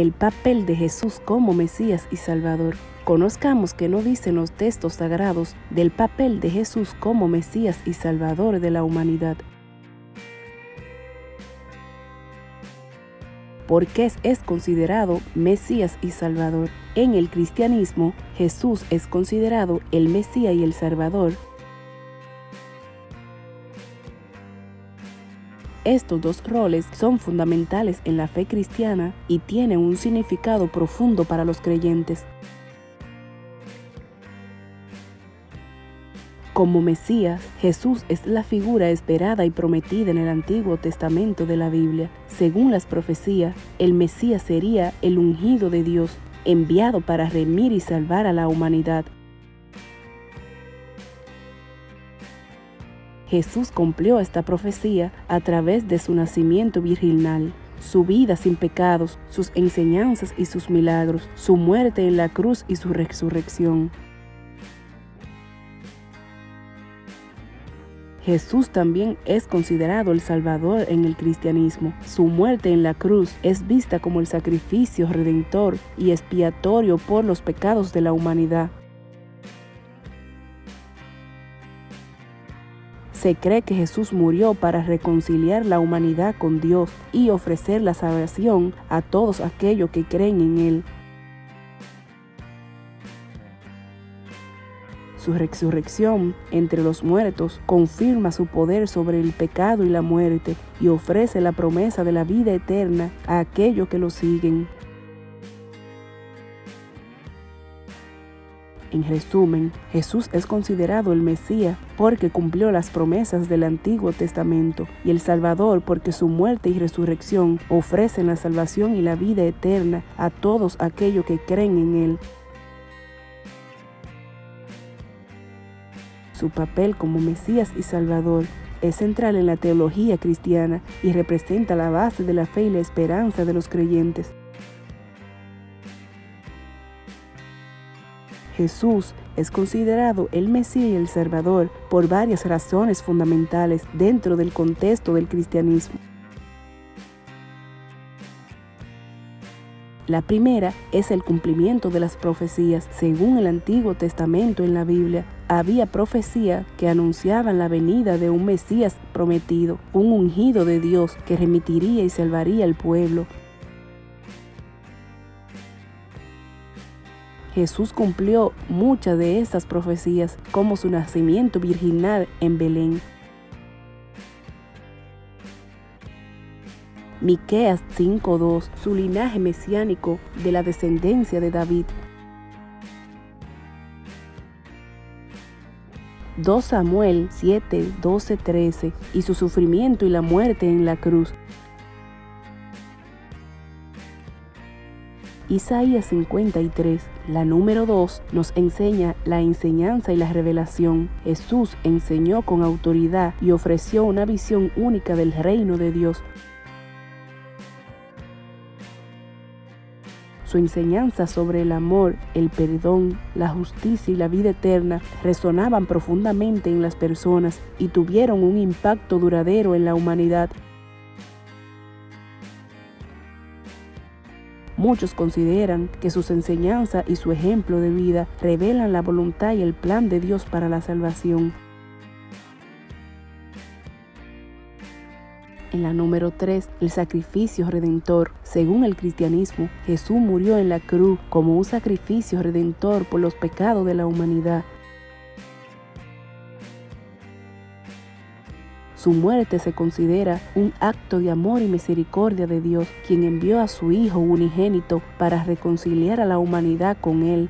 el papel de Jesús como Mesías y Salvador. Conozcamos qué nos dicen los textos sagrados del papel de Jesús como Mesías y Salvador de la humanidad. ¿Por qué es considerado Mesías y Salvador? En el cristianismo, Jesús es considerado el Mesías y el Salvador. Estos dos roles son fundamentales en la fe cristiana y tienen un significado profundo para los creyentes. Como Mesías, Jesús es la figura esperada y prometida en el Antiguo Testamento de la Biblia. Según las profecías, el Mesías sería el ungido de Dios, enviado para redimir y salvar a la humanidad. Jesús cumplió esta profecía a través de su nacimiento virginal, su vida sin pecados, sus enseñanzas y sus milagros, su muerte en la cruz y su resurrección. Jesús también es considerado el Salvador en el cristianismo. Su muerte en la cruz es vista como el sacrificio redentor y expiatorio por los pecados de la humanidad. Se cree que Jesús murió para reconciliar la humanidad con Dios y ofrecer la salvación a todos aquellos que creen en Él. Su resurrección entre los muertos confirma su poder sobre el pecado y la muerte y ofrece la promesa de la vida eterna a aquellos que lo siguen. En resumen, Jesús es considerado el Mesías porque cumplió las promesas del Antiguo Testamento y el Salvador porque su muerte y resurrección ofrecen la salvación y la vida eterna a todos aquellos que creen en Él. Su papel como Mesías y Salvador es central en la teología cristiana y representa la base de la fe y la esperanza de los creyentes. Jesús es considerado el Mesías y el Salvador por varias razones fundamentales dentro del contexto del cristianismo. La primera es el cumplimiento de las profecías. Según el Antiguo Testamento en la Biblia, había profecías que anunciaban la venida de un Mesías prometido, un ungido de Dios que remitiría y salvaría al pueblo. Jesús cumplió muchas de estas profecías, como su nacimiento virginal en Belén. Miqueas 5:2, su linaje mesiánico de la descendencia de David. 2 Samuel 7:12-13, y su sufrimiento y la muerte en la cruz. Isaías 53, la número 2, nos enseña la enseñanza y la revelación. Jesús enseñó con autoridad y ofreció una visión única del reino de Dios. Su enseñanza sobre el amor, el perdón, la justicia y la vida eterna resonaban profundamente en las personas y tuvieron un impacto duradero en la humanidad. Muchos consideran que sus enseñanzas y su ejemplo de vida revelan la voluntad y el plan de Dios para la salvación. En la número 3, el sacrificio redentor. Según el cristianismo, Jesús murió en la cruz como un sacrificio redentor por los pecados de la humanidad. Su muerte se considera un acto de amor y misericordia de Dios, quien envió a su Hijo unigénito para reconciliar a la humanidad con Él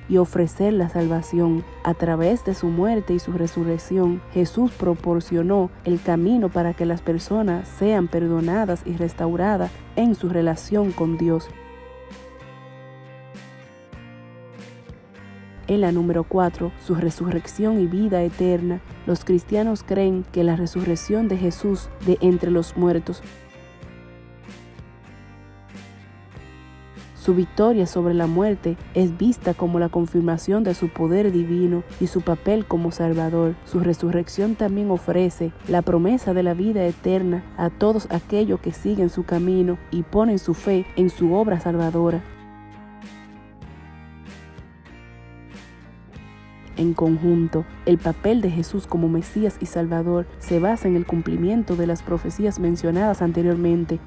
y ofrecer la salvación. A través de su muerte y su resurrección, Jesús proporcionó el camino para que las personas sean perdonadas y restauradas en su relación con Dios. En la número 4, su resurrección y vida eterna. Los cristianos creen que la resurrección de Jesús de entre los muertos, Su victoria sobre la muerte es vista como la confirmación de su poder divino y su papel como Salvador. Su resurrección también ofrece la promesa de la vida eterna a todos aquellos que siguen su camino y ponen su fe en su obra salvadora. En conjunto, el papel de Jesús como Mesías y Salvador se basa en el cumplimiento de las profecías mencionadas anteriormente.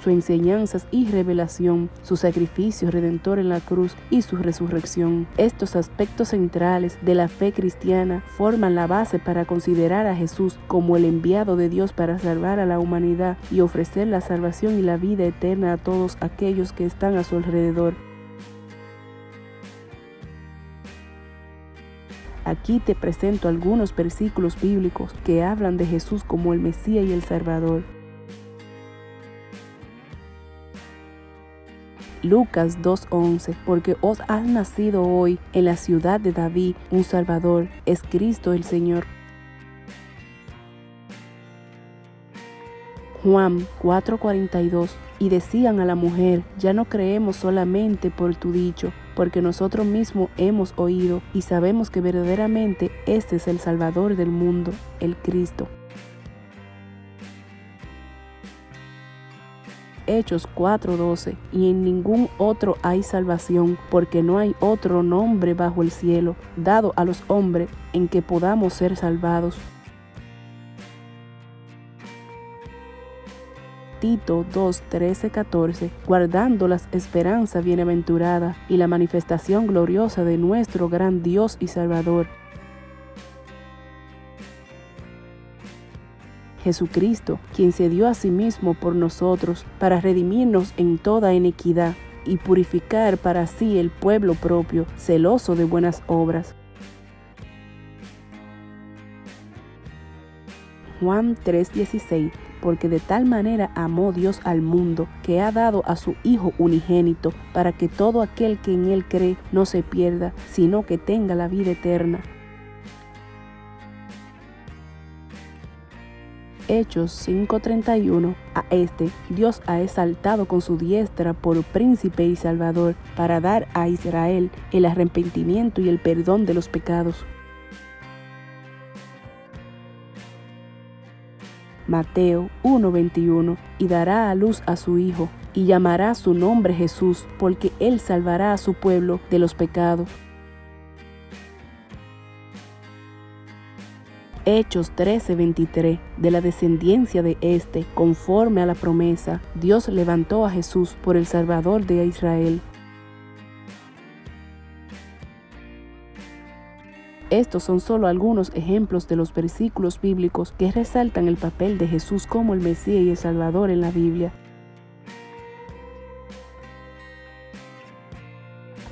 Sus enseñanzas y revelación, su sacrificio redentor en la cruz y su resurrección. Estos aspectos centrales de la fe cristiana forman la base para considerar a Jesús como el enviado de Dios para salvar a la humanidad y ofrecer la salvación y la vida eterna a todos aquellos que están a su alrededor. Aquí te presento algunos versículos bíblicos que hablan de Jesús como el Mesías y el Salvador. Lucas 2:11, porque os ha nacido hoy en la ciudad de David un Salvador, es Cristo el Señor. Juan 4:42, y decían a la mujer, ya no creemos solamente por tu dicho, porque nosotros mismos hemos oído y sabemos que verdaderamente este es el Salvador del mundo, el Cristo. Hechos 4:12, y en ningún otro hay salvación, porque no hay otro nombre bajo el cielo dado a los hombres en que podamos ser salvados. Tito 2:13-14, guardando las esperanzas bienaventuradas y la manifestación gloriosa de nuestro gran Dios y Salvador, Jesucristo, quien se dio a sí mismo por nosotros para redimirnos en toda iniquidad y purificar para sí el pueblo propio, celoso de buenas obras. Juan 3:16, porque de tal manera amó Dios al mundo, que ha dado a su Hijo unigénito, para que todo aquel que en él cree no se pierda, sino que tenga la vida eterna. Hechos 5:31, a este Dios ha exaltado con su diestra por príncipe y salvador, para dar a Israel el arrepentimiento y el perdón de los pecados. Mateo 1:21, y dará a luz a su Hijo, y llamará su nombre Jesús, porque él salvará a su pueblo de los pecados. Hechos 13:23, de la descendencia de éste, conforme a la promesa, Dios levantó a Jesús por el Salvador de Israel. Estos son solo algunos ejemplos de los versículos bíblicos que resaltan el papel de Jesús como el Mesías y el Salvador en la Biblia.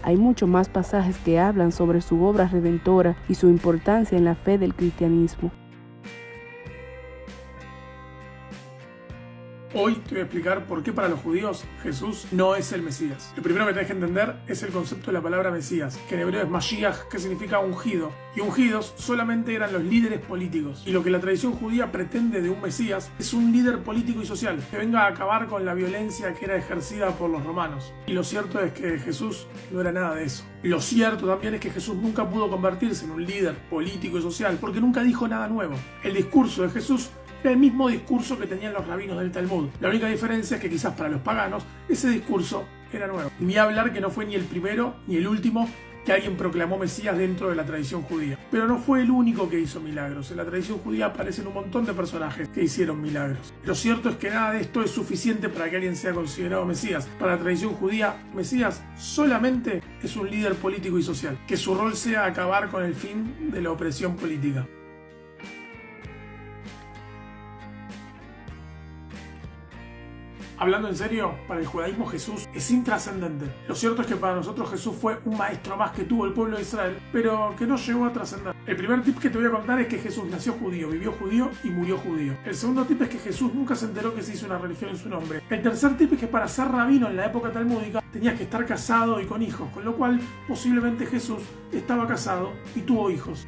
Hay muchos más pasajes que hablan sobre su obra redentora y su importancia en la fe del cristianismo. Hoy te voy a explicar por qué para los judíos Jesús no es el Mesías. Lo primero que tenés que entender es el concepto de la palabra Mesías, que en hebreo es Mashiach, que significa ungido. Y ungidos solamente eran los líderes políticos. Y lo que la tradición judía pretende de un Mesías es un líder político y social, que venga a acabar con la violencia que era ejercida por los romanos. Y lo cierto es que Jesús no era nada de eso. Lo cierto también es que Jesús nunca pudo convertirse en un líder político y social, porque nunca dijo nada nuevo. El discurso de Jesús era el mismo discurso que tenían los rabinos del Talmud. La única diferencia es que quizás para los paganos ese discurso era nuevo. Ni hablar que no fue ni el primero ni el último que alguien proclamó Mesías dentro de la tradición judía. Pero no fue el único que hizo milagros. En la tradición judía aparecen un montón de personajes que hicieron milagros. Lo cierto es que nada de esto es suficiente para que alguien sea considerado Mesías. Para la tradición judía, Mesías solamente es un líder político y social, que su rol sea acabar con el fin de la opresión política. Hablando en serio, para el judaísmo Jesús es intrascendente. Lo cierto es que para nosotros Jesús fue un maestro más que tuvo el pueblo de Israel, pero que no llegó a trascender. El primer tip que te voy a contar es que Jesús nació judío, vivió judío y murió judío. El segundo tip es que Jesús nunca se enteró que se hizo una religión en su nombre. El tercer tip es que para ser rabino en la época talmúdica tenías que estar casado y con hijos, con lo cual posiblemente Jesús estaba casado y tuvo hijos.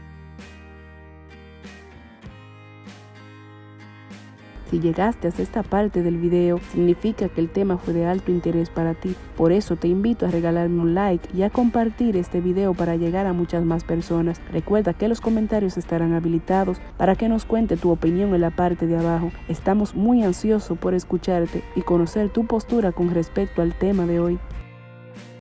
Si llegaste hasta esta parte del video, significa que el tema fue de alto interés para ti. Por eso te invito a regalarme un like y a compartir este video para llegar a muchas más personas. Recuerda que los comentarios estarán habilitados para que nos cuente tu opinión en la parte de abajo. Estamos muy ansiosos por escucharte y conocer tu postura con respecto al tema de hoy.